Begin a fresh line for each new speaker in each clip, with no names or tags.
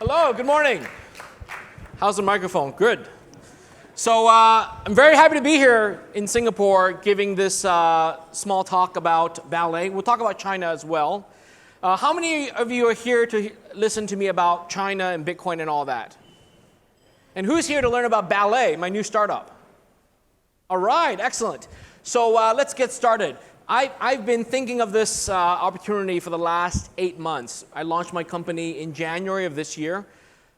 Hello, good morning. How's the microphone? Good. So I'm very happy to be here in Singapore giving this small talk about ballet. We'll talk about China as well. How many of you are here to listen to me about China and Bitcoin and all that? And who's here to learn about ballet, my new startup? All right, excellent. So let's get started. I've been thinking of this opportunity for the last 8 months. I launched my company in January of this year.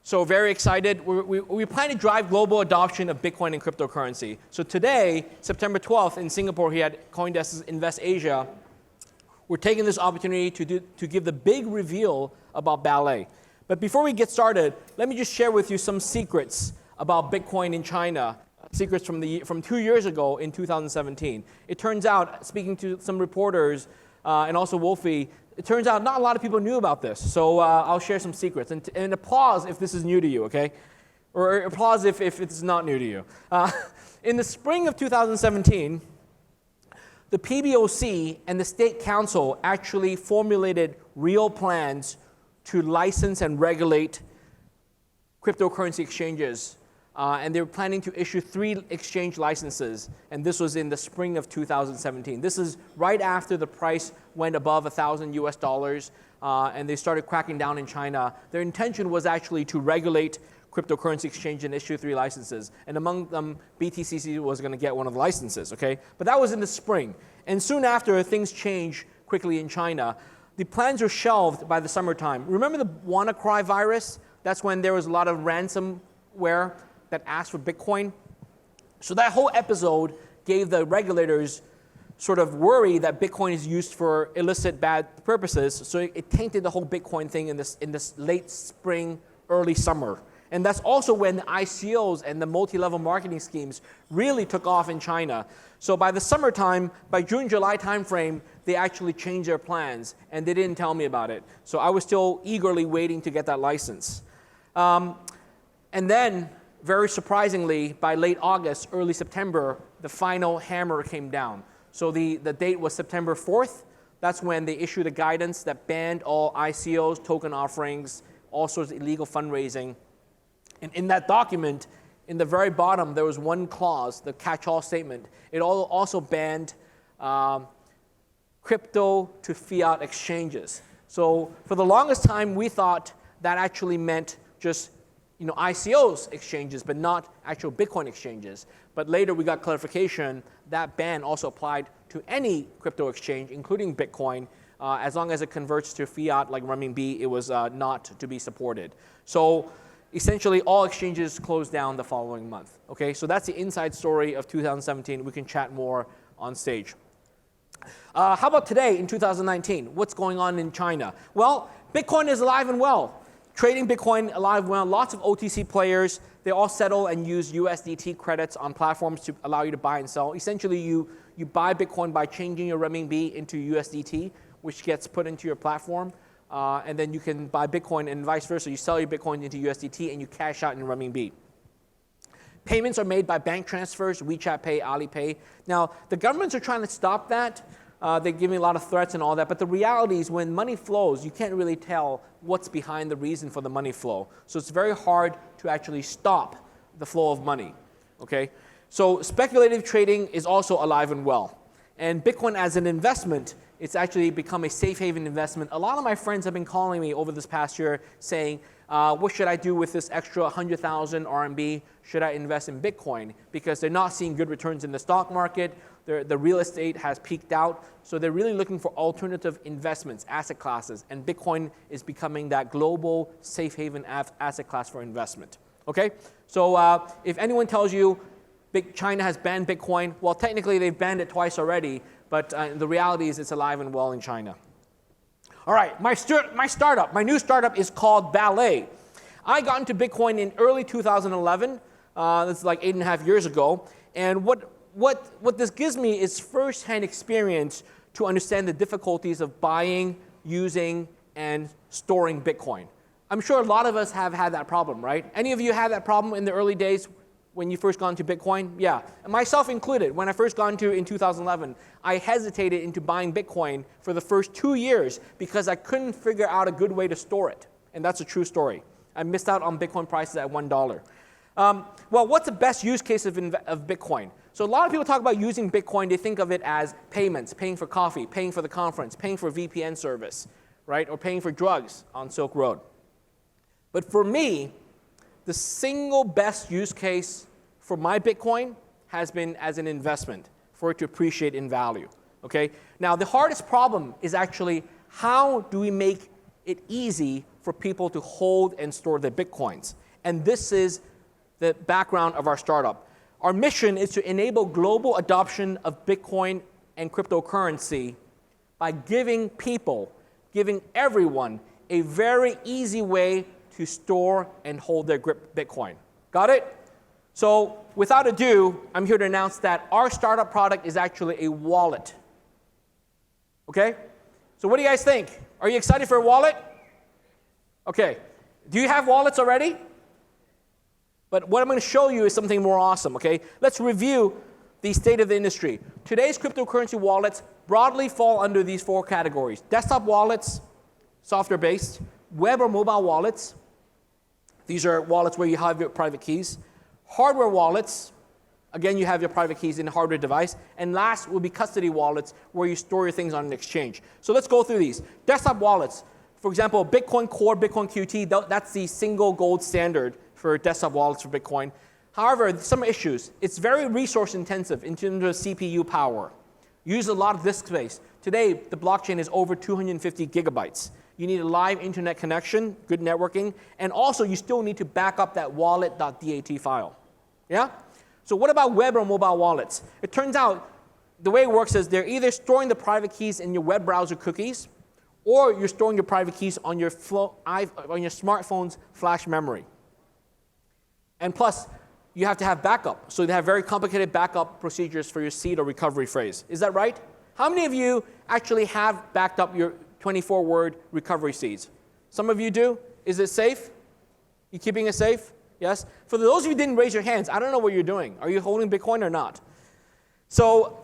So very excited. We plan to drive global adoption of Bitcoin and cryptocurrency. So today, September 12th in Singapore here at CoinDesk's Invest Asia, we're taking this opportunity to give the big reveal about ballet. But before we get started, let me just share with you some secrets about Bitcoin in China. Secrets from 2 years ago in 2017. It turns out, speaking to some reporters and also Wolfie, it turns out not a lot of people knew about this. So I'll share some secrets. And applause if this is new to you, okay? Or applause if it's not new to you. In the spring of 2017, the PBOC and the State Council actually formulated real plans to license and regulate cryptocurrency exchanges. And they were planning to issue 3 exchange licenses, and this was in the spring of 2017. This is right after the price went above $1,000 US, and they started cracking down in China. Their intention was actually to regulate cryptocurrency exchange and issue 3 licenses, and among them, BTC was going to get one of the licenses, okay? But that was in the spring, and soon after, things changed quickly in China. The plans were shelved by the summertime. Remember the WannaCry virus? That's when there was a lot of ransomware that asked for Bitcoin. So that whole episode gave the regulators sort of worry that Bitcoin is used for illicit bad purposes. So it tainted the whole Bitcoin thing in this late spring, early summer. And that's also when the ICOs and the multi-level marketing schemes really took off in China. So by the summertime, by June, July timeframe, they actually changed their plans and they didn't tell me about it. So I was still eagerly waiting to get that license. And then, very surprisingly, by late August, early September, the final hammer came down. So the date was September 4th. That's when they issued a guidance that banned all ICOs, token offerings, all sorts of illegal fundraising. And in that document, in the very bottom, there was one clause, the catch-all statement. It also banned crypto to fiat exchanges. So for the longest time, we thought that actually meant just ICOs exchanges, but not actual Bitcoin exchanges. But later we got clarification that ban also applied to any crypto exchange, including Bitcoin. As long as it converts to fiat like renminbi, it was not to be supported. So essentially all exchanges closed down the following month. Okay, so that's the inside story of 2017. We can chat more on stage. How about today in 2019? What's going on in China? Well, Bitcoin is alive and well. Trading Bitcoin alive and well, lots of OTC players. They all settle and use USDT credits on platforms to allow you to buy and sell. Essentially, you buy Bitcoin by changing your renminbi into USDT, which gets put into your platform. And then you can buy Bitcoin and vice versa. You sell your Bitcoin into USDT and you cash out in renminbi. Payments are made by bank transfers, WeChat Pay, Alipay. Now, the governments are trying to stop that. They give me a lot of threats and all that, but the reality is when money flows, you can't really tell what's behind the reason for the money flow. So it's very hard to actually stop the flow of money, okay? So speculative trading is also alive and well. And Bitcoin as an investment, it's actually become a safe haven investment. A lot of my friends have been calling me over this past year saying, what should I do with this extra 100,000 RMB? Should I invest in Bitcoin? Because they're not seeing good returns in the stock market. The real estate has peaked out. So they're really looking for alternative investments, asset classes. And Bitcoin is becoming that global safe haven asset class for investment. Okay? So if anyone tells you China has banned Bitcoin, well, technically they've banned it twice already. But the reality is it's alive and well in China. All right, my startup, my new startup is called Ballet. I got into Bitcoin in early 2011. That's like 8.5 years ago. And what this gives me is first-hand experience to understand the difficulties of buying, using, and storing Bitcoin. I'm sure a lot of us have had that problem, right? Any of you had that problem in the early days when you first got into Bitcoin? Yeah, and myself included. When I first got into in 2011, I hesitated into buying Bitcoin for the first 2 years because I couldn't figure out a good way to store it. And that's a true story. I missed out on Bitcoin prices at $1. Well, what's the best use case of Bitcoin? So a lot of people talk about using Bitcoin. They think of it as payments, paying for coffee, paying for the conference, paying for VPN service, right? Or paying for drugs on Silk Road. But for me, the single best use case for my Bitcoin has been as an investment for it to appreciate in value, okay? Now, the hardest problem is actually how do we make it easy for people to hold and store their Bitcoins? And this is the background of our startup. Our mission is to enable global adoption of Bitcoin and cryptocurrency by giving everyone a very easy way to store and hold their Bitcoin. Got it? So without ado, I'm here to announce that our startup product is actually a wallet. Okay? So what do you guys think? Are you excited for a wallet? Okay. Do you have wallets already? But what I'm going to show you is something more awesome, okay? Let's review the state of the industry. Today's cryptocurrency wallets broadly fall under these 4 categories. Desktop wallets, software-based, web or mobile wallets. These are wallets where you have your private keys. Hardware wallets, again, you have your private keys in a hardware device. And last will be custody wallets where you store your things on an exchange. So let's go through these. Desktop wallets, for example, Bitcoin Core, Bitcoin QT, that's the single gold standard for desktop wallets for Bitcoin. However, some issues. It's very resource intensive in terms of CPU power. Use a lot of disk space. Today, the blockchain is over 250 gigabytes. You need a live internet connection, good networking, and also you still need to back up that wallet.dat file. Yeah? So what about web or mobile wallets? It turns out the way it works is they're either storing the private keys in your web browser cookies, or you're storing your private keys on your smartphone's flash memory. And plus, you have to have backup. So they have very complicated backup procedures for your seed or recovery phrase. Is that right? How many of you actually have backed up your 24-word recovery seeds? Some of you do. Is it safe? You keeping it safe? Yes? For those of you who didn't raise your hands, I don't know what you're doing. Are you holding Bitcoin or not? So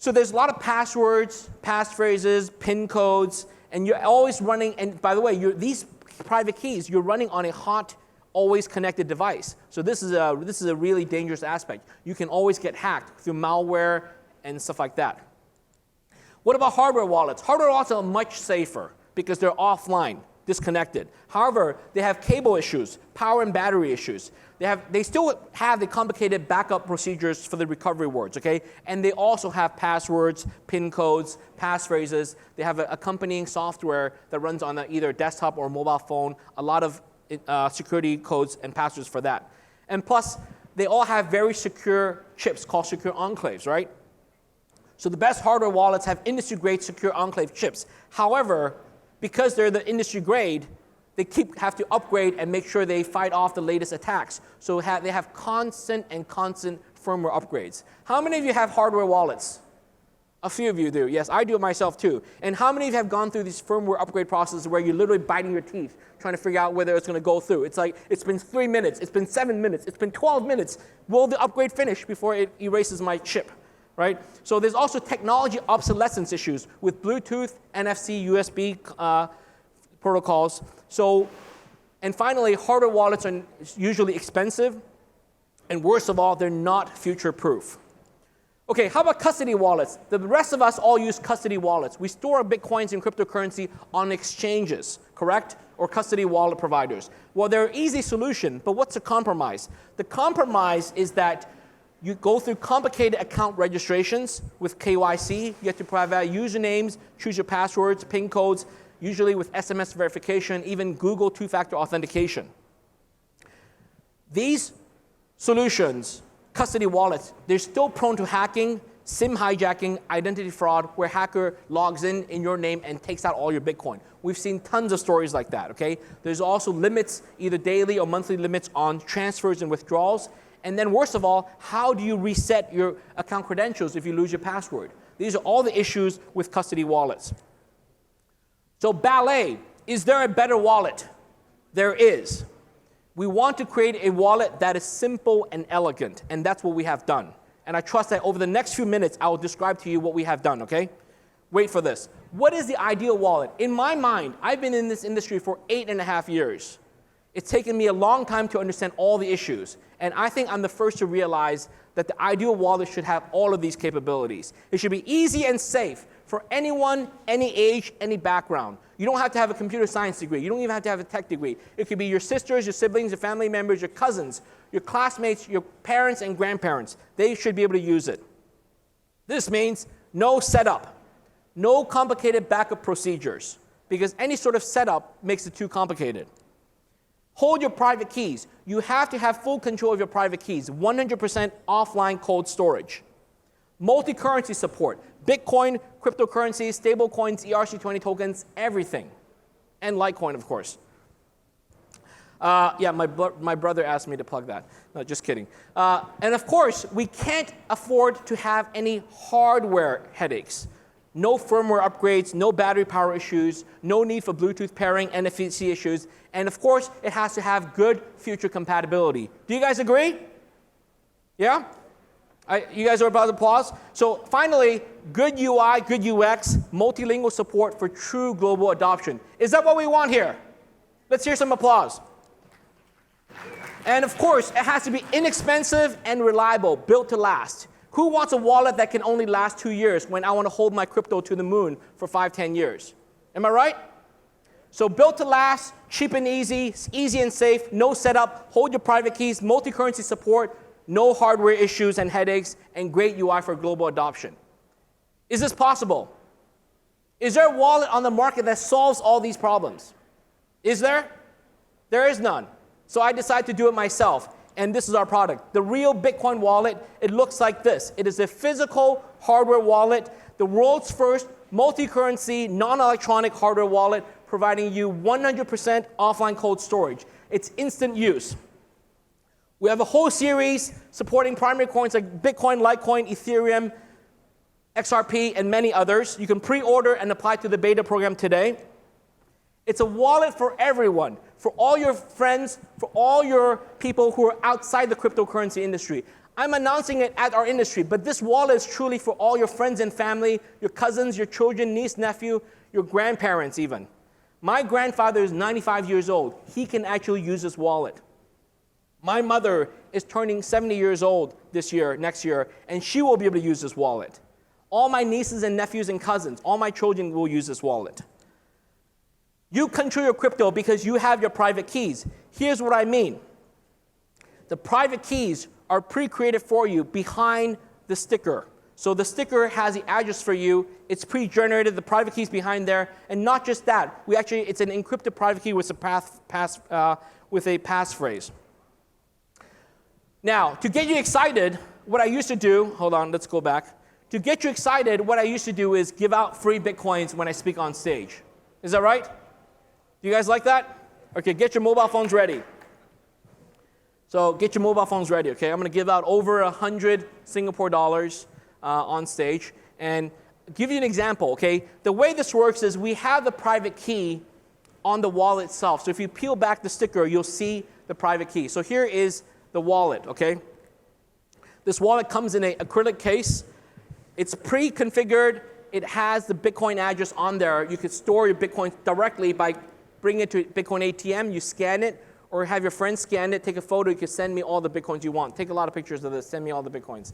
there's a lot of passwords, passphrases, PIN codes, and you're always running, and by the way, these private keys, you're running on a hot, always connected device. So this is a really dangerous aspect. You can always get hacked through malware and stuff like that. What about hardware wallets? Hardware wallets are much safer because they're offline, disconnected. However, they have cable issues, power and battery issues. They still have the complicated backup procedures for the recovery words, okay? And they also have passwords, PIN codes, passphrases. They have accompanying software that runs on either a desktop or a mobile phone, a lot of security codes and passwords for that. And plus, they all have very secure chips called secure enclaves, right? So the best hardware wallets have industry-grade secure enclave chips. However, because they're the industry-grade, they have to upgrade and make sure they fight off the latest attacks. So they have constant firmware upgrades. How many of you have hardware wallets? A few of you do. Yes, I do it myself too. And how many of you have gone through these firmware upgrade processes where you're literally biting your teeth trying to figure out whether it's going to go through? It's like, it's been 3 minutes, it's been 7 minutes, it's been 12 minutes. Will the upgrade finish before it erases my chip? Right? So there's also technology obsolescence issues with Bluetooth, NFC, USB protocols. So, and finally, hardware wallets are usually expensive, and worst of all, they're not future-proof. Okay, how about custody wallets? The rest of us all use custody wallets. We store our Bitcoins and cryptocurrency on exchanges, correct? Or custody wallet providers. Well, they're an easy solution, but what's the compromise? The compromise is that you go through complicated account registrations with KYC. You have to provide usernames, choose your passwords, PIN codes, usually with SMS verification, even Google two-factor authentication. These solutions, custody wallets, they're still prone to hacking, SIM hijacking, identity fraud, where hacker logs in your name and takes out all your Bitcoin. We've seen tons of stories like that, okay? There's also limits, either daily or monthly limits on transfers and withdrawals. And then worst of all, how do you reset your account credentials if you lose your password? These are all the issues with custody wallets. So Ballet, is there a better wallet? There is. We want to create a wallet that is simple and elegant, and that's what we have done. And I trust that over the next few minutes, I will describe to you what we have done, okay? Wait for this. What is the ideal wallet? In my mind, I've been in this industry for 8.5 years. It's taken me a long time to understand all the issues. And I think I'm the first to realize that the ideal wallet should have all of these capabilities. It should be easy and safe for anyone, any age, any background. You don't have to have a computer science degree. You don't even have to have a tech degree. It could be your sisters, your siblings, your family members, your cousins, your classmates, your parents and grandparents. They should be able to use it. This means no setup, no complicated backup procedures, because any sort of setup makes it too complicated. Hold your private keys. You have to have full control of your private keys, 100% offline cold storage. Multi-currency support, Bitcoin, cryptocurrencies, stable coins, ERC20 tokens, everything. And Litecoin, of course. Yeah, my brother asked me to plug that. No, just kidding. And of course, we can't afford to have any hardware headaches. No firmware upgrades, no battery power issues, no need for Bluetooth pairing, NFC issues, and of course, it has to have good future compatibility. Do you guys agree? Yeah? You guys are about to applause? So finally, good UI, good UX, multilingual support for true global adoption. Is that what we want here? Let's hear some applause. And of course, it has to be inexpensive and reliable, built to last. Who wants a wallet that can only last 2 years when I want to hold my crypto to the moon for 5, 10 years? Am I right? So built to last, cheap and easy and safe, no setup, hold your private keys, multi-currency support, no hardware issues and headaches, and great UI for global adoption. Is this possible? Is there a wallet on the market that solves all these problems? Is there? There is none. So I decided to do it myself. And this is our product. The real Bitcoin wallet, it looks like this. It is a physical hardware wallet, the world's first multi-currency, non-electronic hardware wallet, providing you 100% offline cold storage. It's instant use. We have a whole series supporting primary coins like Bitcoin, Litecoin, Ethereum, XRP, and many others. You can pre-order and apply to the beta program today. It's a wallet for everyone, for all your friends, for all your people who are outside the cryptocurrency industry. I'm announcing it at our industry, but this wallet is truly for all your friends and family, your cousins, your children, niece, nephew, your grandparents even. My grandfather is 95 years old. He can actually use this wallet. My mother is turning 70 years old next year, and she will be able to use this wallet. All my nieces and nephews and cousins, all my children will use this wallet. You control your crypto because you have your private keys. Here's what I mean. The private keys are pre-created for you behind the sticker. So the sticker has the address for you. It's pre-generated, the private key's behind there. And not just that, it's an encrypted private key with a passphrase. Now, to get you excited, what I used to do, hold on, let's go back. To get you excited, what I used to do is give out free Bitcoins when I speak on stage. Is that right? Do you guys like that? Okay, get your mobile phones ready. So get your mobile phones ready, okay? I'm going to give out over 100 Singapore dollars on stage. And give you an example, okay? The way this works is we have the private key on the wallet itself. So if you peel back the sticker, you'll see the private key. So here is the wallet, okay? This wallet comes in an acrylic case. It's pre-configured. It has the Bitcoin address on there. You could store your Bitcoin directly by bringing it to Bitcoin ATM. You scan it, or have your friend scan it, take a photo. You can send me all the Bitcoins you want. Take a lot of pictures of this. Send me all the Bitcoins.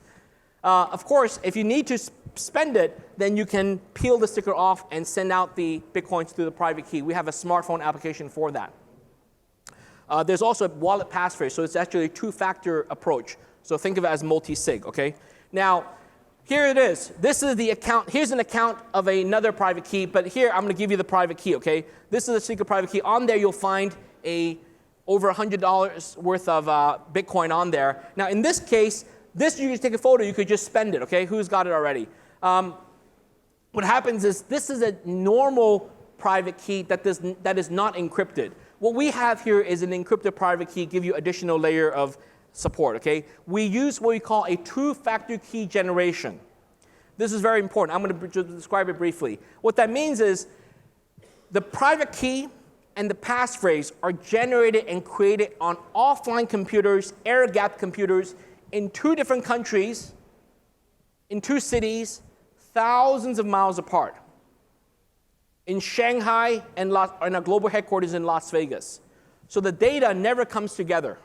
Of course, if you need to spend it, then you can peel the sticker off and send out the Bitcoins through the private key. We have a smartphone application for that. There's also a wallet passphrase, so it's actually a two-factor approach. So think of it as multi-sig, okay? Now, here it is. This is the account. Here's an account of another private key, but here I'm going to give you the private key, okay? This is a secret private key. On there, you'll find over $100 worth of Bitcoin on there. Now, in this case, you can take a photo. You could just spend it, okay? Who's got it already? What happens is this is a normal private key that is not encrypted. What we have here is an encrypted private key, give you additional layer of support, okay? We use what we call a two-factor key generation. This is very important. I'm going to describe it briefly. What that means is the private key and the passphrase are generated and created on offline computers, air-gapped computers, in 2 different countries, in 2 cities, thousands of miles apart, in Shanghai and our global headquarters in Las Vegas. So the data never comes together.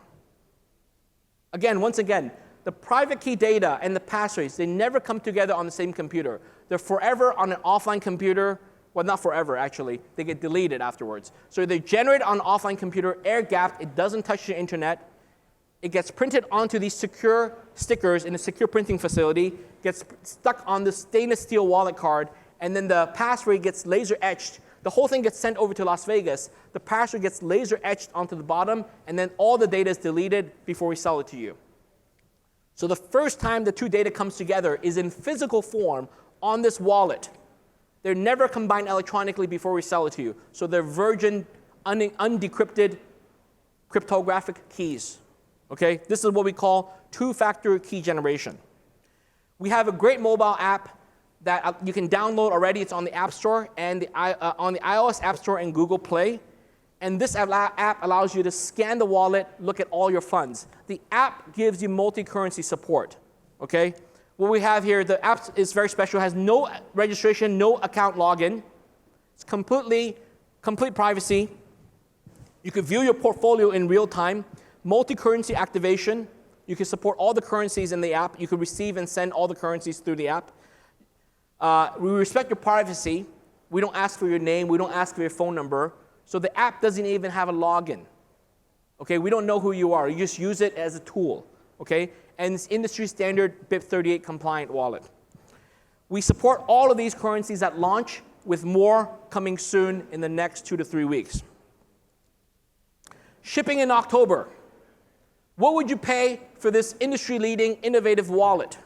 Once again, the private key data and the passphrase, they never come together on the same computer. They're forever on an offline computer. Well, not forever, actually. They get deleted afterwards. So they generate on an offline computer, air-gapped. It doesn't touch the internet. It gets printed onto these secure stickers in a secure printing facility, gets stuck on the stainless steel wallet card, and then the passphrase gets laser etched. The whole thing gets sent over to Las Vegas. The passphrase gets laser etched onto the bottom, and then all the data is deleted before we sell it to you. So the first time the two data comes together is in physical form on this wallet. They're never combined electronically before we sell it to you. So they're virgin, undecrypted cryptographic keys. Okay? This is what we call two-factor key generation. We have a great mobile app that you can download already. It's on the App Store and on the iOS App Store and Google Play. And this app allows you to scan the wallet, look at all your funds. The app gives you multi-currency support. Okay? What we have here, the app is very special. It has no registration, no account login. It's complete privacy. You can view your portfolio in real time. Multi-currency activation. You can support all the currencies in the app. You can receive and send all the currencies through the app. We respect your privacy. We don't ask for your name. We don't ask for your phone number. So the app doesn't even have a login. Okay, we don't know who you are. You just use it as a tool. Okay, and it's industry standard BIP38 compliant wallet. We support all of these currencies at launch, with more coming soon in the next 2 to 3 weeks. Shipping in October. What would you pay for this industry-leading innovative wallet?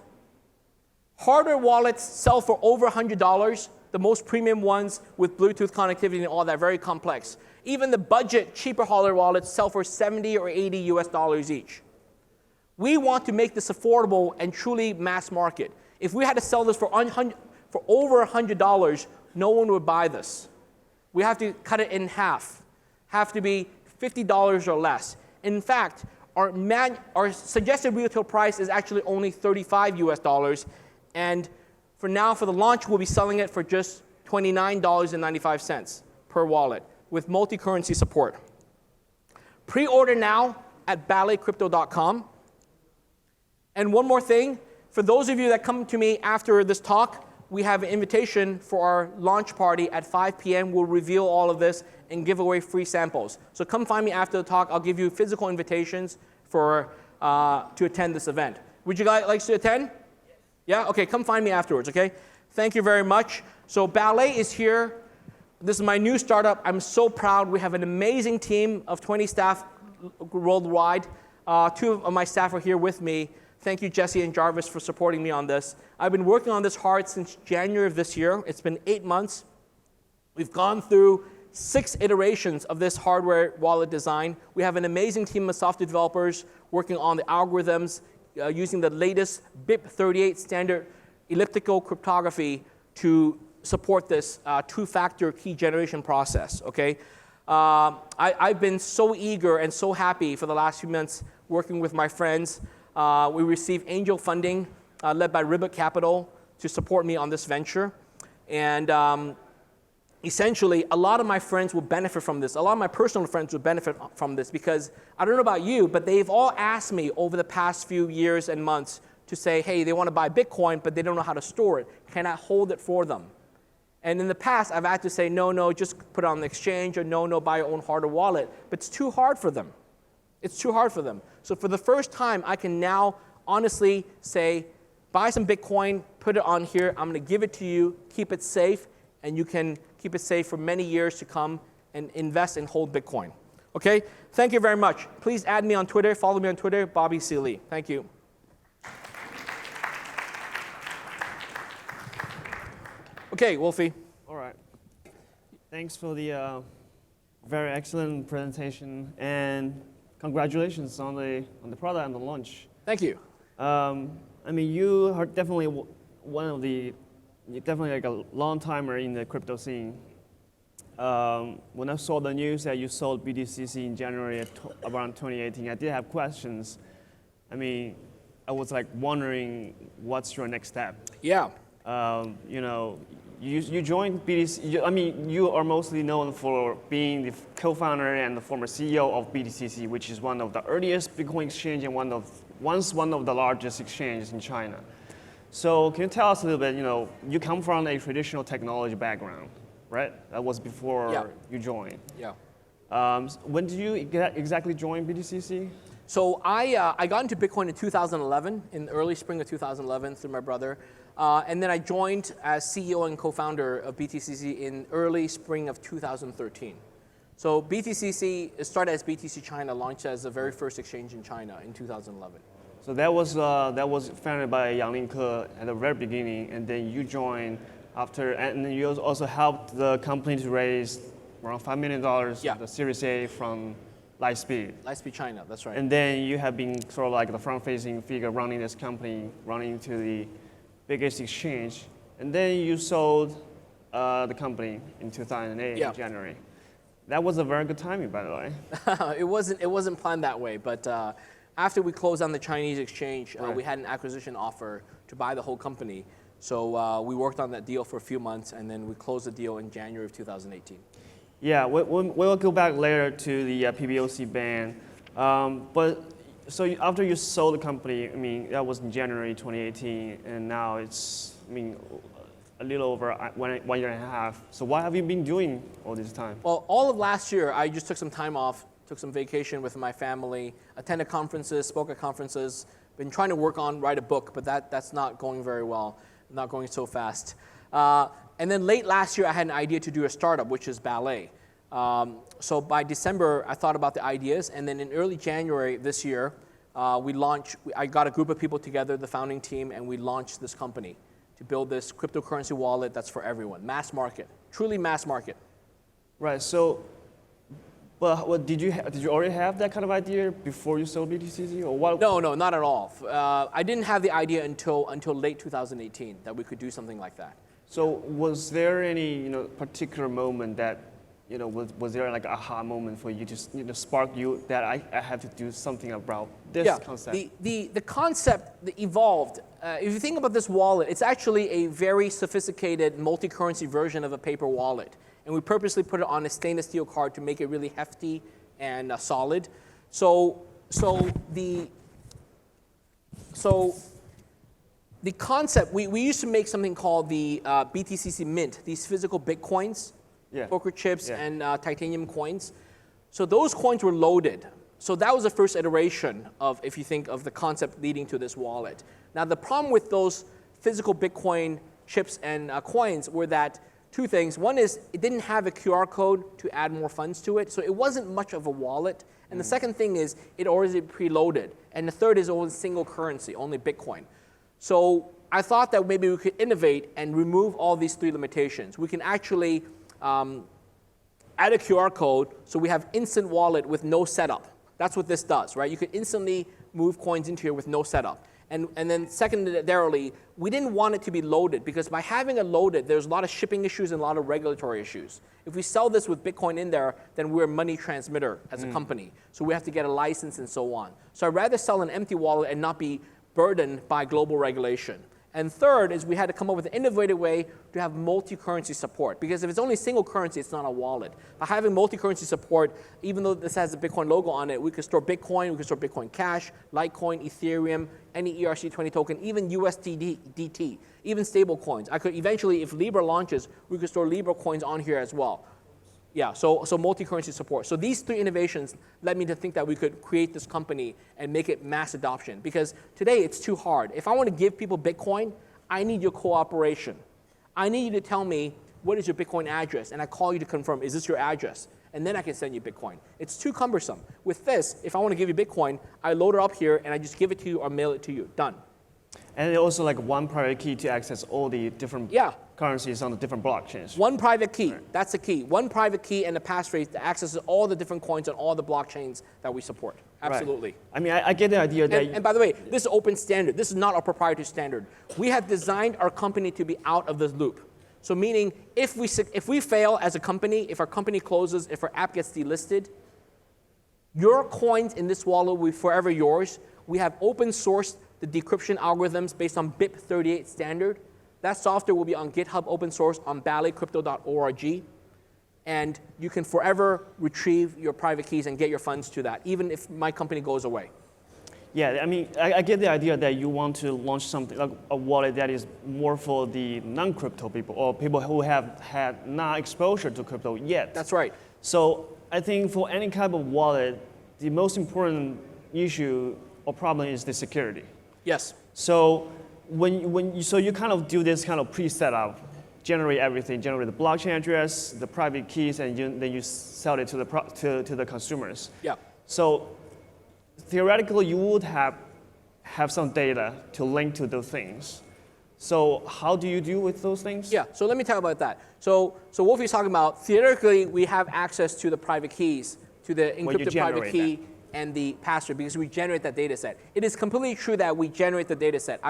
Hardware wallets sell for over $100, the most premium ones with Bluetooth connectivity and all that, very complex. Even the budget, cheaper hardware wallets sell for $70 or $80 US each. We want to make this affordable and truly mass market. If we had to sell this for over $100, no one would buy this. We have to cut it in half. Have to be $50 or less. In fact, our suggested retail price is actually only $35 US, and for now, for the launch, we'll be selling it for just $29.95 per wallet with multi-currency support. Pre-order now at balletcrypto.com. And one more thing, for those of you that come to me after this talk, we have an invitation for our launch party at 5 p.m. We'll reveal all of this and give away free samples. So come find me after the talk. I'll give you physical invitations to attend this event. Would you guys like to attend? Yeah? Okay, come find me afterwards, okay? Thank you very much. So Ballet is here. This is my new startup. I'm so proud. We have an amazing team of 20 staff worldwide. 2 of my staff are here with me. Thank you, Jesse and Jarvis, for supporting me on this. I've been working on this hard since January of this year. It's been 8 months. We've gone through 6 iterations of this hardware wallet design. We have an amazing team of software developers working on the algorithms using the latest BIP38 standard elliptical cryptography to support this two-factor key generation process, okay? I've been so eager and so happy for the last few months working with my friends. We received angel funding led by Ribbit Capital to support me on this venture. And essentially, a lot of my friends will benefit from this. A lot of my personal friends will benefit from this because I don't know about you, but they've all asked me over the past few years and months to say, hey, they want to buy Bitcoin, but they don't know how to store it. Can I hold it for them? And in the past, I've had to say, no, just put it on the exchange, or no, buy your own hardware wallet. But it's too hard for them. It's too hard for them. So for the first time, I can now honestly say, buy some Bitcoin, put it on here. I'm going to give it to you. Keep it safe, and you can keep it safe for many years to come and invest and hold Bitcoin. Okay? Thank you very much. Please add me on Twitter. Follow me on Twitter, Bobby C. Lee. Thank you. Okay, Wolfie.
All right. Thanks for the very excellent presentation, and congratulations on the product and the launch.
Thank you.
I mean, you are definitely you're definitely like a long timer in the crypto scene. When I saw the news that you sold BTC in January around 2018, I did have questions. I mean, I was like wondering what's your next step.
Yeah.
You know, you joined BTC. I mean, you are mostly known for being the co-founder and the former CEO of BTCC, which is one of the earliest Bitcoin exchange and once one of the largest exchanges in China. So can you tell us a little bit? You come from a traditional technology background, right? That was before you joined.
Yeah.
When did you exactly join BTCC?
So I got into Bitcoin in 2011, in the early spring of 2011 through my brother. And then I joined as CEO and co-founder of BTCC in early spring of 2013. So BTCC started as BTC China, launched as the very first exchange in China in 2011.
So that was founded by Yang Linke at the very beginning, and then you joined after, and then you also helped the company to raise around $5 million, the Series A from Lightspeed.
Lightspeed China, that's right.
And then you have been sort of like the front-facing figure running this company, running to the biggest exchange. And then you sold the company in 2008 in January. That was a very good timing, by the way.
It wasn't planned that way, but after we closed on the Chinese exchange, we had an acquisition offer to buy the whole company. So we worked on that deal for a few months, and then we closed the deal in January of 2018.
Yeah, we'll go back later to the PBOC ban. But so after you sold the company, I mean, that was in January 2018, and now it's, I mean, a little over 1 year and a half. So what have you been doing all this time?
Well, all of last year, I just took some time off, took some vacation with my family, attended conferences, spoke at conferences, been trying to write a book, but that's not going very well, not going so fast. And then late last year, I had an idea to do a startup, which is Ballet. So by December, I thought about the ideas, and then in early January this year, I got a group of people together, the founding team, and we launched this company to build this cryptocurrency wallet that's for everyone, mass market, truly mass market.
Right, so, but did you already have that kind of idea before you sold BTCC, or what?
No, not at all. I didn't have the idea until late 2018 that we could do something like that.
So was there any particular moment that was there like an aha moment for you to spark you that I have to do something about this concept?
The concept that evolved. If you think about this wallet, it's actually a very sophisticated multi-currency version of a paper wallet, and we purposely put it on a stainless steel card to make it really hefty and solid. So the concept, we used to make something called the BTCC Mint, these physical Bitcoins, poker chips, and titanium coins. So those coins were loaded. So that was the first iteration of, if you think of the concept leading to this wallet. Now the problem with those physical Bitcoin chips and coins were that two things. One is it didn't have a QR code to add more funds to it, so it wasn't much of a wallet. And the second thing is it already preloaded. And the third is it was single currency, only Bitcoin. So I thought that maybe we could innovate and remove all these three limitations. We can actually add a QR code so we have instant wallet with no setup. That's what this does, right? You could instantly move coins into here with no setup. And then secondarily, we didn't want it to be loaded because by having it loaded, there's a lot of shipping issues and a lot of regulatory issues. If we sell this with Bitcoin in there, then we're a money transmitter as a company. So we have to get a license and so on. So I'd rather sell an empty wallet and not be burdened by global regulation. And third is we had to come up with an innovative way to have multi-currency support. Because if it's only single currency, it's not a wallet. By having multi-currency support, even though this has a Bitcoin logo on it, we could store Bitcoin, we could store Bitcoin Cash, Litecoin, Ethereum, any ERC20 token, even USDT, even stable coins. I could eventually, if Libra launches, we could store Libra coins on here as well. Yeah, so multi-currency support. So these three innovations led me to think that we could create this company and make it mass adoption. Because today it's too hard. If I want to give people Bitcoin, I need your cooperation. I need you to tell me what is your Bitcoin address, and I call you to confirm, is this your address? And then I can send you Bitcoin. It's too cumbersome. With this, if I want to give you Bitcoin, I load it up here and I just give it to you or mail it to you. Done.
And also like one private key to access all the different currencies on the different blockchains.
One private key, that's the key. One private key and a passphrase that accesses all the different coins on all the blockchains that we support. Absolutely.
Right. I mean, I get the idea that...
And by the way, this is open standard. This is not a proprietary standard. We have designed our company to be out of this loop. So meaning, if we fail as a company, if our company closes, if our app gets delisted, your coins in this wallet will be forever yours. We have open sourced the decryption algorithms based on BIP38 standard. That software will be on GitHub open source on balletcrypto.org. And you can forever retrieve your private keys and get your funds to that, even if my company goes away.
Yeah, I mean, I get the idea that you want to launch something like a wallet that is more for the non-crypto people or people who have had no exposure to crypto yet.
That's right.
So I think for any kind of wallet, the most important issue or problem is the security.
Yes.
So you kind of do this kind of pre-setup, generate everything, generate the blockchain address, the private keys, and then you sell it to the consumers.
Yeah.
So theoretically, you would have some data to link to those things. So how do you deal with those things?
Yeah, so let me talk about that. So Wolfie's talking about, theoretically, we have access to the private keys, to the encrypted private key and the password because we generate that data set. It is completely true that we generate the data set.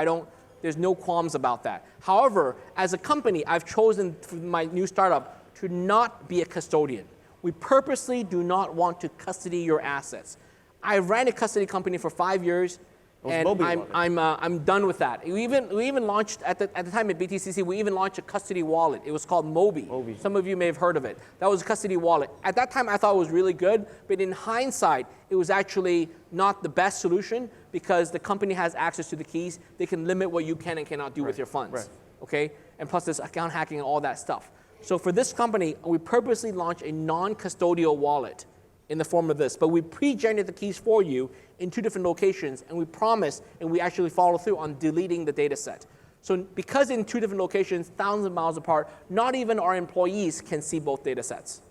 There's no qualms about that. However, as a company, I've chosen for my new startup to not be a custodian. We purposely do not want to custody your assets. I ran a custody company for 5 years, and I'm done with that. We even launched at the time at BTCC. We even launched a custody wallet. It was called Mobi. Some of you may have heard of it. That was a custody wallet. At that time, I thought it was really good, but in hindsight, it was actually not the best solution because the company has access to the keys. They can limit what you can and cannot do with your funds. Okay, and plus there's account hacking and all that stuff. So for this company, we purposely launched a non-custodial wallet in the form of this, but we pre-generate the keys for you in 2 different locations, and we promise, and we actually follow through on deleting the data set. So because in 2 different locations, thousands of miles apart, not even our employees can see both data sets,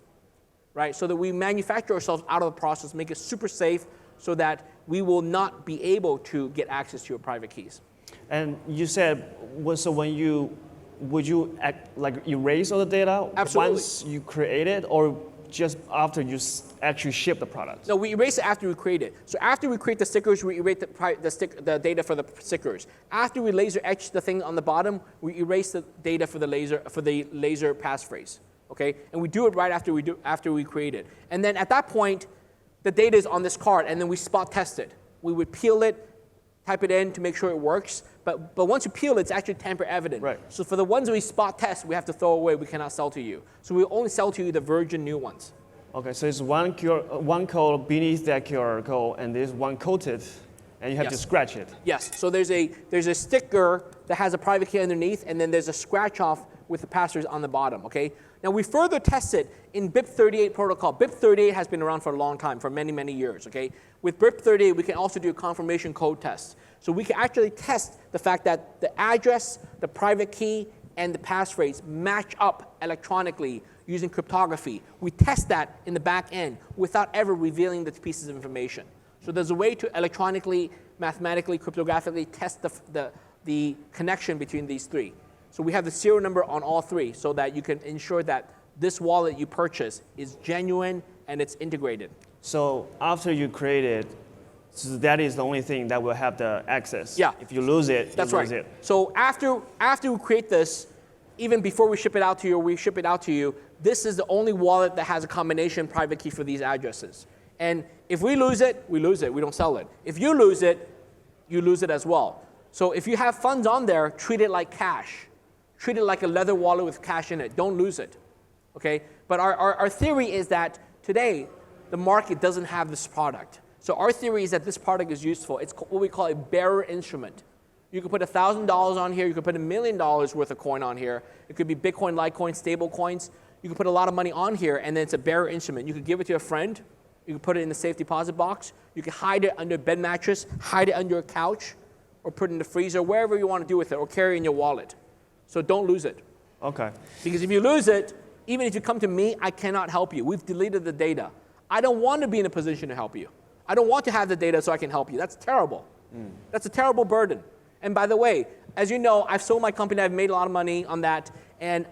right? So that we manufacture ourselves out of the process, make it super safe so that we will not be able to get access to your private keys.
And you said, so would you erase all the data
Absolutely.
once you create it, or just after you actually ship the product?
No, we erase it after we create it. So after we create the stickers, we erase the data for the stickers. After we laser etch the thing on the bottom, we erase the data for the laser passphrase. Okay, and we do it right after we create it. And then at that point, the data is on this card, and then we spot test it. We would peel it, type it in to make sure it works. But once you peel it, it's actually tamper evident.
Right.
So for the ones we spot test, we have to throw away. We cannot sell to you. So we only sell to you the virgin new ones.
Okay, so it's one code beneath that QR code, and there's one coated, and you have to scratch it.
Yes. So there's a sticker that has a private key underneath, and then there's a scratch off with the passwords on the bottom. Okay. Now we further test it in BIP38 protocol. BIP38 has been around for a long time, for many, many years. Okay. With BIP38, we can also do a confirmation code test. So we can actually test the fact that the address, the private key, and the passphrase match up electronically using cryptography. We test that in the back end without ever revealing the pieces of information. So there's a way to electronically, mathematically, cryptographically test the connection between these 3. So we have the serial number on all 3 so that you can ensure that this wallet you purchase is genuine and it's integrated.
So after you create it, so that is the only thing that will have the access.
Yeah.
If you lose it,
That's
you
right.
lose it.
So after we create this, even before we ship it out to you or we ship it out to you, this is the only wallet that has a combination private key for these addresses. And if we lose it, we lose it. We don't sell it. If you lose it, you lose it as well. So if you have funds on there, treat it like cash. Treat it like a leather wallet with cash in it. Don't lose it. Okay? But our theory is that today, the market doesn't have this product. So our theory is that this product is useful. It's what we call a bearer instrument. You could put $1,000 on here. You could put $1 million worth of coin on here. It could be Bitcoin, Litecoin, stable coins. You could put a lot of money on here, and then it's a bearer instrument. You could give it to a friend. You could put it in the safe deposit box. You could hide it under a bed mattress, hide it under a couch, or put it in the freezer, wherever you want to do with it, or carry in your wallet. So don't lose it.
Okay.
Because if you lose it, even if you come to me, I cannot help you. We've deleted the data. I don't want to be in a position to help you. I don't want to have the data so I can help you. That's terrible. That's a terrible burden. And by the way, as you know, I've sold my company. I've made a lot of money on that. And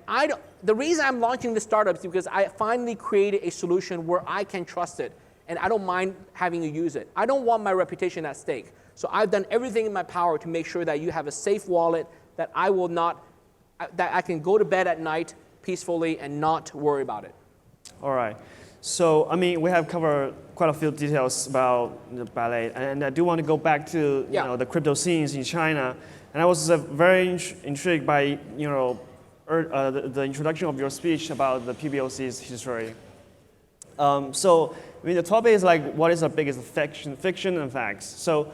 the reason I'm launching this startup is because I finally created a solution where I can trust it. And I don't mind having you use it. I don't want my reputation at stake. So I've done everything in my power to make sure that you have a safe wallet that I can go to bed at night peacefully and not worry about it.
All right. So, I mean, we have covered quite a few details about the ballet, and I do want to go back to the crypto scenes in China. And I was very intrigued by the introduction of your speech about the PBOC's history. So, I mean, the topic is like, what is the biggest fiction and facts? So,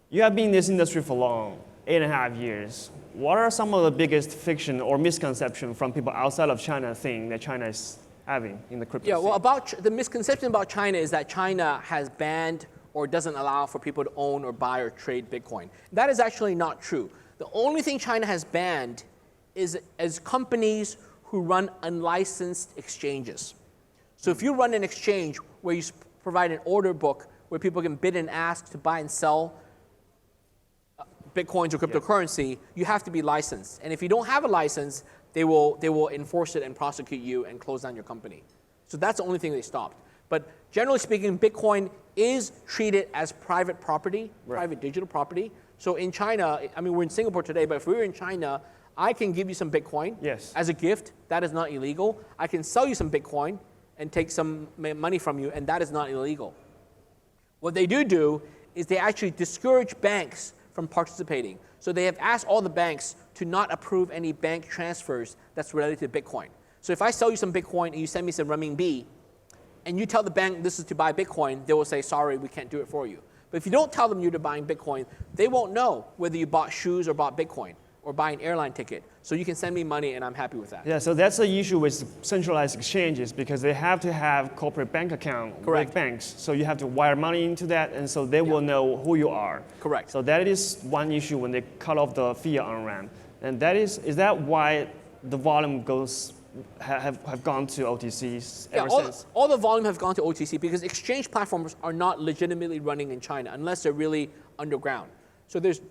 you have been in this industry for long, 8.5 years. What are some of the biggest fiction or misconception from people outside of China think that China is having in the crypto scene?
Well, the misconception about China is that China has banned or doesn't allow for people to own or buy or trade Bitcoin. That is actually not true. The only thing China has banned is companies who run unlicensed exchanges. So if you run an exchange where you provide an order book where people can bid and ask to buy and sell Bitcoins or cryptocurrency, you have to be licensed. And if you don't have a license, they will enforce it and prosecute you and close down your company. So that's the only thing they stopped. But generally speaking, Bitcoin is treated as private property, private digital property. So in China, I mean, we're in Singapore today, but if we were in China, I can give you some Bitcoin as a gift. That is not illegal. I can sell you some Bitcoin and take some money from you, and that is not illegal. What they do is they actually discourage banks from participating. So they have asked all the banks to not approve any bank transfers that's related to Bitcoin. So if I sell you some Bitcoin and you send me some renminbi, and you tell the bank this is to buy Bitcoin, they will say, sorry, we can't do it for you. But if you don't tell them you're buying Bitcoin, they won't know whether you bought shoes or bought Bitcoin or buy an airline ticket. So you can send me money and I'm happy with that.
Yeah, so that's the issue with centralized exchanges because they have to have corporate bank account with banks. So you have to wire money into that and so they will know who you are.
Correct.
So that is one issue when they cut off the fiat on-ramp. And is that why the volume have gone to OTCs ever since?
All the volume have gone to OTC because exchange platforms are not legitimately running in China unless they're really underground. So there's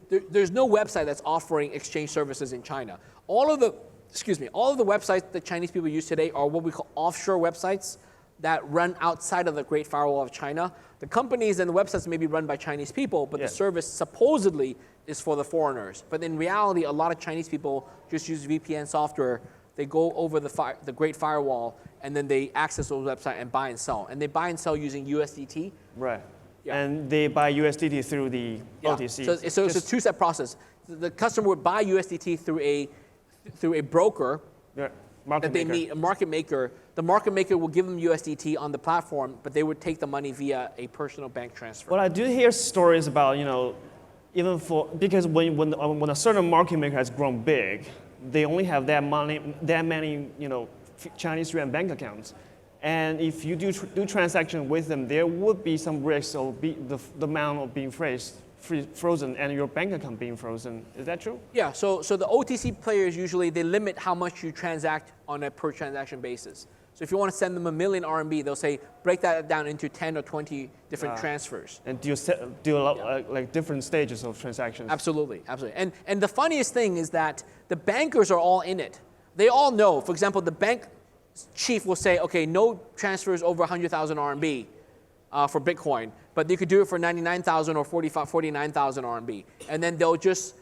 no website that's offering exchange services in China. All of the websites that Chinese people use today are what we call offshore websites that run outside of the Great Firewall of China. The companies and the websites may be run by Chinese people, but the service supposedly is for the foreigners. But in reality, a lot of Chinese people just use VPN software. They go over the Great Firewall, and then they access those websites and buy and sell. And they buy and sell using USDT.
Right. Yeah. And they buy USDT through the OTC.
So it's a two-step process. The customer would buy USDT through a broker that they meet, a market maker. The market maker will give them USDT on the platform, but they would take the money via a personal bank transfer.
Well, I do hear stories about, because when a certain market maker has grown big, they only have that many Chinese yuan bank accounts. And if you do transaction with them, there would be some risk of the amount of being frozen and your bank account being frozen. Is that true?
Yeah, so the OTC players usually, they limit how much you transact on a per transaction basis. So if you want to send them 1 million RMB, they'll say, break that down into 10 or 20 different transfers.
And do a lot, like different stages of transactions?
Absolutely. And the funniest thing is that the bankers are all in it. They all know, for example, the bank chief will say, okay, no transfers over 100,000 RMB for Bitcoin, but they could do it for 99,000 or 49,000 RMB. And then they'll just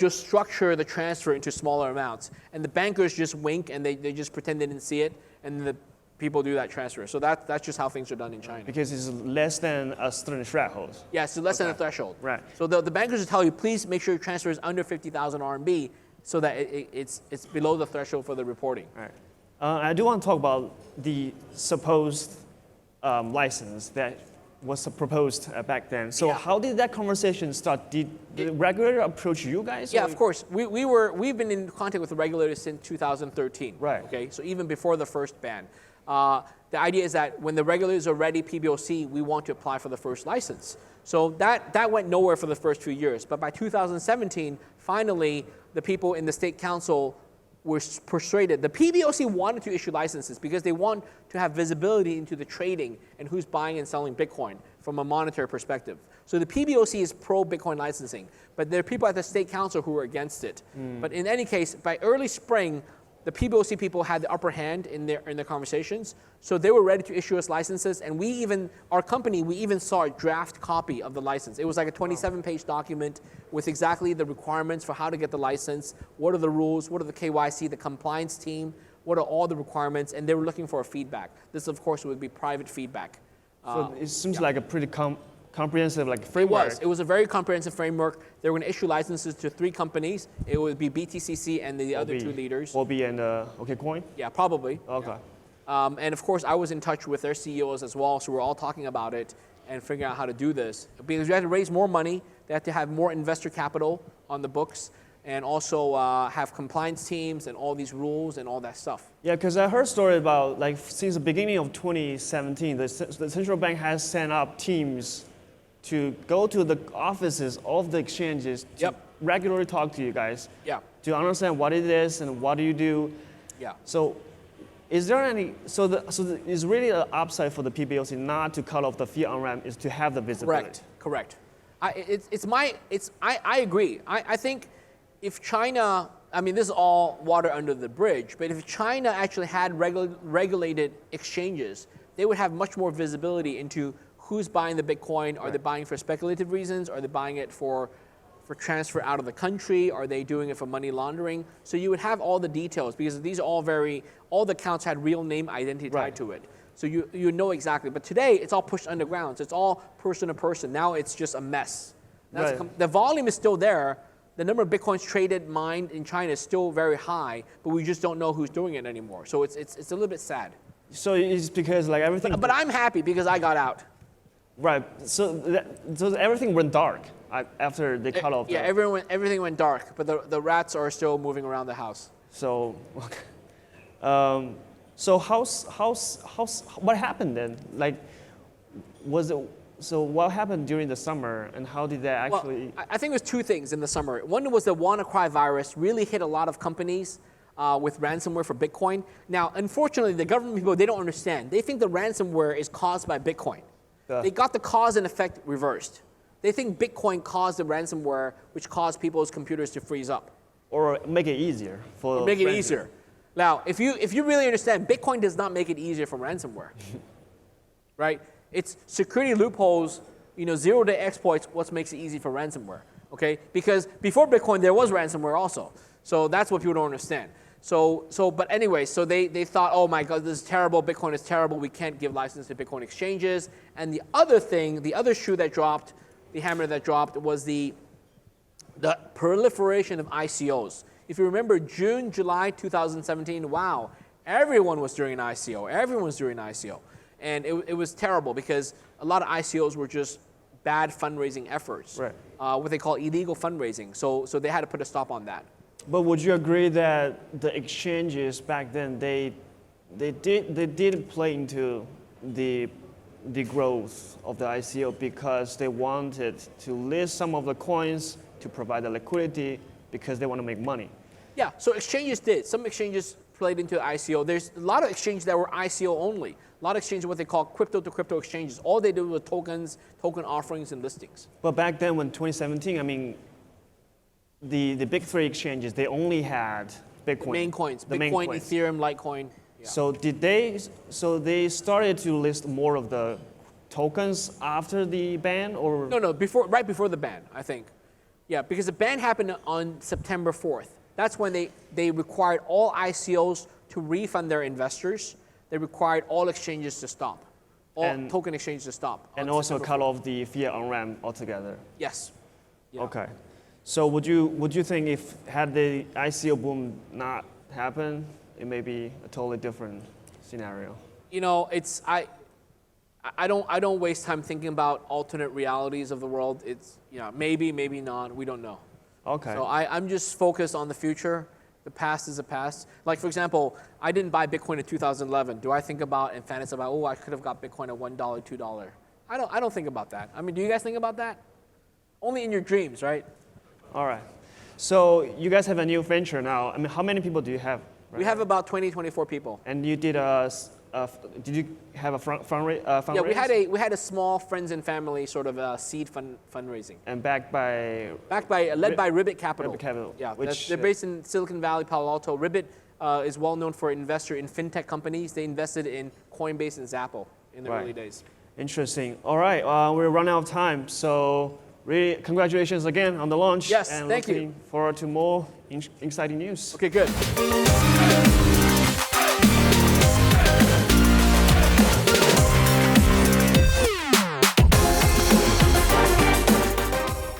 structure the transfer into smaller amounts. And the bankers just wink and they just pretend they didn't see it, and the people do that transfer. So that's just how things are done in China.
Because it's less than a certain threshold.
Yeah, it's less than a threshold.
Right.
So the bankers will tell you, please make sure your transfer is under 50,000 RMB so that it's below the threshold for the reporting.
Right. I do want to talk about the supposed license that was proposed back then. So how did that conversation start? Did the regulator approach you guys?
Yeah, of course. We've been in contact with the regulators since 2013.
Right.
Okay, so even before the first ban. The idea is that when the regulators are ready, PBOC, we want to apply for the first license. So that went nowhere for the first few years. But by 2017, finally, the people in the state council were persuaded. The PBOC wanted to issue licenses because they want to have visibility into the trading and who's buying and selling Bitcoin from a monetary perspective. So the PBOC is pro-Bitcoin licensing, but there are people at the state council who are against it. But in any case, by early spring, the PBOC people had the upper hand in their conversations, so they were ready to issue us licenses, and our company saw a draft copy of the license. It was like a 27-page document with exactly the requirements for how to get the license, what are the rules, what are the KYC, the compliance team, what are all the requirements, and they were looking for a feedback. This, of course, would be private feedback.
So it seems like a pretty comprehensive like framework.
It was a very comprehensive framework. They were going to issue licenses to 3 companies. It would be BTCC and the other 2 leaders.
OB and OKCoin?
Yeah, probably.
Okay.
And of course, I was in touch with their CEOs as well, so we're all talking about it and figuring out how to do this. Because you have to raise more money, they have to have more investor capital on the books, and also have compliance teams and all these rules and all that stuff.
Yeah, because I heard story about like since the beginning of 2017, the central bank has sent up teams to go to the offices of the exchanges to regularly talk to you guys to understand what it is and what do you do.
Yeah.
So is there any, is really an upside for the PBOC not to cut off the fiat on-ramp is to have the visibility?
Correct. I agree. I think if China, I mean, this is all water under the bridge, but if China actually had regulated exchanges, they would have much more visibility into who's buying the Bitcoin. Are they buying for speculative reasons? Are they buying it for transfer out of the country? Are they doing it for money laundering? So you would have all the details because these are all all the accounts had real name identity tied to it. So you know exactly. But today, it's all pushed underground. So it's all person to person. Now it's just a mess. The volume is still there. The number of Bitcoins traded, mined in China is still very high, but we just don't know who's doing it anymore. So it's a little bit sad.
So it's because like everything...
But I'm happy because I got out.
Right. So everything went dark after they cut off.
Yeah, everything went dark, but the rats are still moving around the house.
So, so what happened then? Like, so what happened during the summer, and how did that actually?
Well, I think it was 2 things in the summer. One was the WannaCry virus really hit a lot of companies with ransomware for Bitcoin. Now, unfortunately, the government people, they don't understand. They think the ransomware is caused by Bitcoin. They got the cause and effect reversed. They think Bitcoin caused the ransomware, which caused people's computers to freeze up.
Or make it easier for.
Make it easier. Now, if you really understand, Bitcoin does not make it easier from ransomware, right? It's security loopholes, 0-day exploits, what makes it easy for ransomware, okay? Because before Bitcoin, there was ransomware also. So that's what people don't understand. But anyway, so they thought, oh my God, this is terrible, Bitcoin is terrible, we can't give license to Bitcoin exchanges. And the other thing, the other shoe that dropped, the hammer that dropped was the proliferation of ICOs. If you remember June, July 2017, wow, everyone was doing an ICO. Everyone was doing an ICO. And it was terrible because a lot of ICOs were just bad fundraising efforts, what they call illegal fundraising. So they had to put a stop on that.
But would you agree that the exchanges back then, they did play into the growth of the ICO because they wanted to list some of the coins to provide the liquidity because they want to make money?
Yeah, so exchanges did. Some exchanges played into the ICO. There's a lot of exchanges that were ICO only. A lot of exchanges, what they call crypto-to-crypto exchanges. All they did was tokens, token offerings, and listings.
But back then, when 2017, I mean, the big 3 exchanges, they only had Bitcoin.
The main coins.
The
Bitcoin,
main coins.
Ethereum, Litecoin. Yeah.
So they started to list more of the tokens after the ban, or?
No, right before the ban, I think. Yeah, because the ban happened on September 4th. That's when they required all ICOs to refund their investors. They required all exchanges to stop, token exchanges to stop.
And also cut off the fiat on-ramp altogether.
Yes. Yeah.
Okay. So would you think if had the ICO boom not happened, it may be a totally different scenario?
I don't waste time thinking about alternate realities of the world. It's maybe not. We don't know.
Okay.
So I'm just focused on the future. The past is the past. Like for example, I didn't buy Bitcoin in 2011. Do I think about and fantasize about? Oh, I could have got Bitcoin at $1, $2. I don't think about that. I mean, do you guys think about that? Only in your dreams, right?
All right. So you guys have a new venture now. I mean, how many people do you have?
Right? We have about 20, 24 people.
And you did did you have a fundraise?
Yeah, we had a small friends and family sort of seed fundraising.
And led by
Ribbit Capital.
Ribbit Capital.
Yeah, they're based in Silicon Valley, Palo Alto. Ribbit is well known for investor in fintech companies. They invested in Coinbase and Zappo in the early days.
Interesting. All right, we're running out of time, so really congratulations again on the launch.
Yes,
and
thank you.
Looking forward to more exciting news.
Okay, good.